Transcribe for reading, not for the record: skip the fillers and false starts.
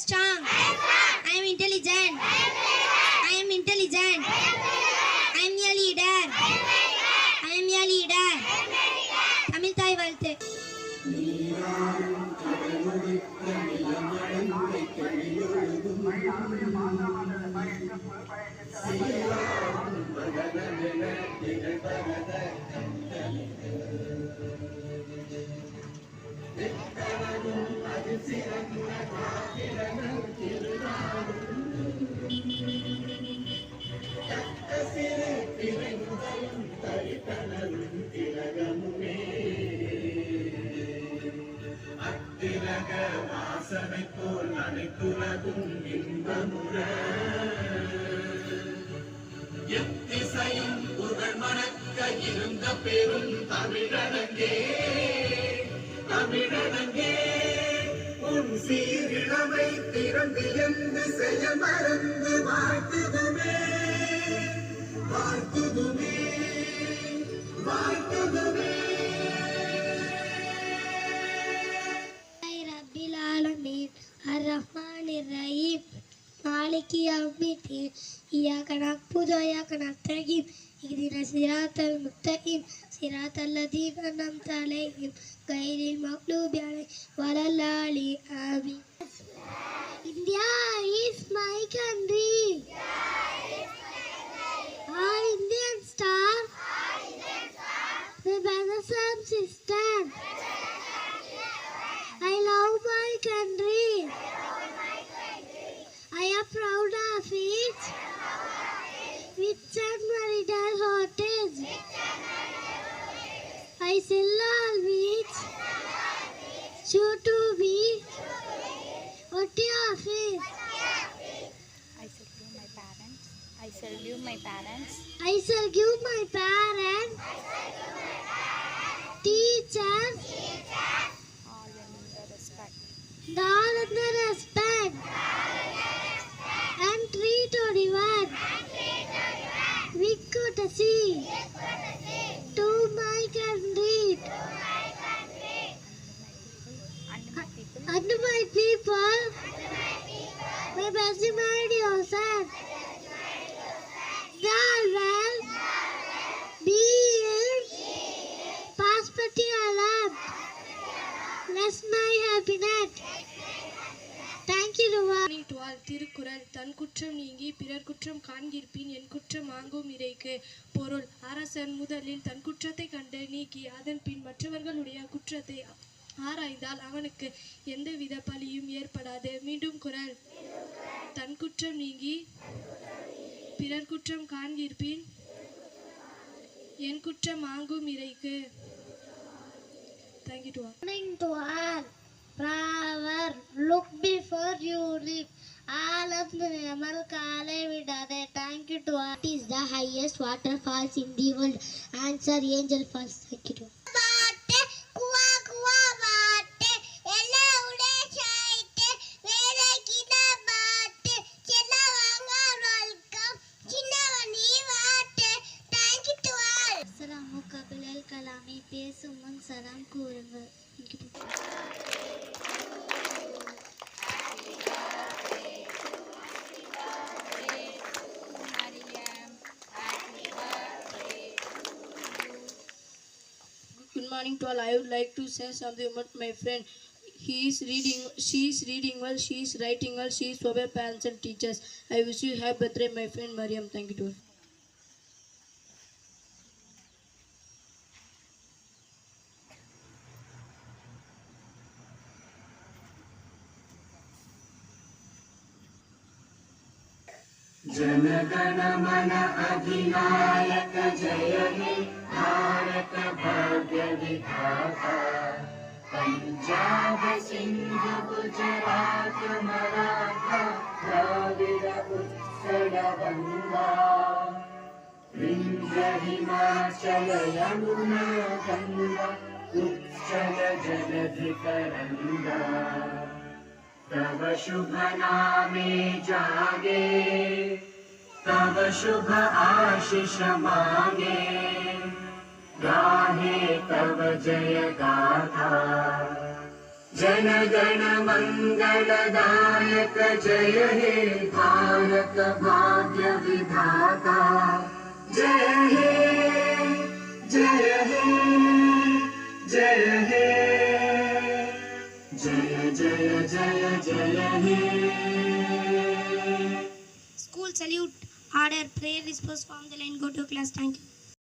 strong. I am intelligent. I am intelligent. I am a leader. I am a leader. Tamil தாய் வாழ்த்து. அத்திலக வாசனை போல் அனைத்துலகும் இன்பமுற எத்திசையும் புகழ் மணக்க இருந்த பெரும் தமிழனங்கே தமிழனங்கே உன் சீரிழமை திறந்து என்று செய்ய மறந்து வாழ்த்துதுமே வாழ்த்துதுமே வாழ்த்துதுமே. ரப்பில் ஆலமீன் அர்-ரஹ்மானிர் ரஹீம் மாலிகி யௌமிddin இய்யாக நஅ்புது வ இய்யாக நஸ்தஈன் இஹ்தினஸ் ஸிராத்தல் முஸ்தகீம் ஸிராத்தல் லதீன அன்அம்த அலைஹிம் கைரில் மக்லூபி அலைஹிம் வலல்லாலின் ஆமீன். India is my country. All Indians stand. The brothers and sisters. I love my country. I am proud of it. With St. Marital Heritage. I shall always sure to be worthy of it. I shall give my parents. I shall give my parents. I shall give my parents, teachers, All in the respect. all in the respect, and treat everyone with courtesy to my country And my people. and my best my dear son. God will be in prosperity alarm. Bless my happiness. Thank you, Ruwa. Thirukkural தன் குற்றம் நீங்கி பிறர் குற்றம் காண்கிற்பின் என் குற்றம் ஆங்கும் இறைக்கு. பொருள்: அரசன் முதலில் தன் குற்றத்தை கண்டு நீக்கி அதன் பின் மற்றவர்களுடைய குற்றத்தை ஆராய்ந்தால் அவனுக்கு எந்தவித பழியும் ஏற்படாது. மீண்டும் குறள்: தன் குற்றம் நீங்கி பிறர் குற்றம் காண்கிற்பின் என் குற்றம் ஆங்கும் இறைக்கு. Thank you to all. Morning to all. Proverb: look before you leap. ஆலந்து Nimal காலை விடாதே. Thank you to all. What is the highest waterfalls in the world? Answer: Angel Falls. Thank you to all. கலாமை பேசும் முன் சலாம் கூறுங்கள். Good morning to all. I would like to say something about my friend. She is reading well, she is writing well, she is obey parents and teachers. I wish you happy birthday, my friend Mariam. Thank you to all. जनगण मन अधिनायक जय हे भारत भाग्य विधाता पंजाब सिंध गुजरात मराठा द्रविड़ उत्कल गंगा विंध्य हिमाचल यमुना गंगा उच्चल जलधि तरंगा तव शुभ नामे जागे तव शुभ आशीष मांगे गाहे तव जय गाथा जनगण मंगलदायक जय हे भारत भाग्य विधाता जय हे जय हे जय हे जय जय जय जय हे School salute, order, prayer, disperse, form the line, go to class. Thank you.